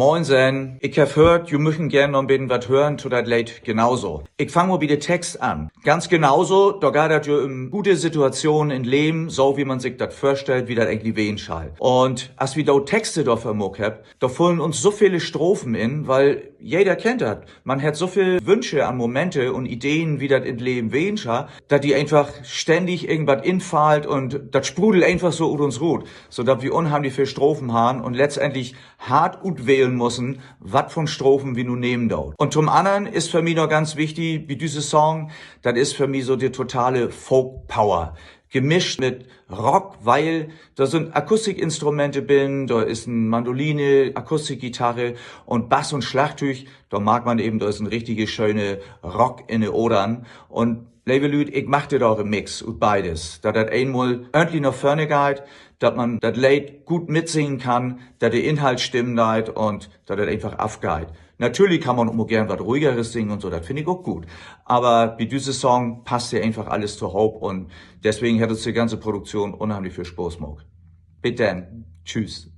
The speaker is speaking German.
Moinsen, ich hab gehört, you möchten gern noch ein bisschen was hören zu dat Lied genauso. Ich fang mal mit dem Text an. Ganz genauso, da geht das ja um gute Situationen im Leben, so wie man sich das vorstellt, wie das eigentlich wehen soll. Und als wir da Texte da vermuckt hab, da fallen uns so viele Strophen in, weil jeder kennt das. Man hat so viele Wünsche an Momente und Ideen, wie das im Leben wehen soll, dass die einfach ständig irgendwas infallt und das sprudelt einfach so ut uns rut, so dass wir unheimlich viel Strophen haben und letztendlich hart ut wählen müssen, was von Strophen wir nun nehmen dort. Und zum anderen ist für mich noch ganz wichtig, wie dieser Song, das ist für mich so die totale Folk-Power. Gemischt mit Rock, weil da sind Akustikinstrumente bin, da ist ein Mandoline, Akustikgitarre und Bass und Schlagzeug. Da mag man eben, da ist ein richtige schöne Rock in den Ohren. Und liebe Leute, ich mach dir da einen Mix und beides. Da das einmal ordentlich nach vorne geht, dass man das Lied gut mitsingen kann, dass der Inhalt stimmen geht und dass das einfach aufgeht. Natürlich kann man auch gern was Ruhigeres singen und so, das finde ich auch gut. Aber bei diesem Song passt ja einfach alles zu Hope und deswegen hat uns die ganze Produktion unheimlich viel Spaß gemacht. Bitte, tschüss.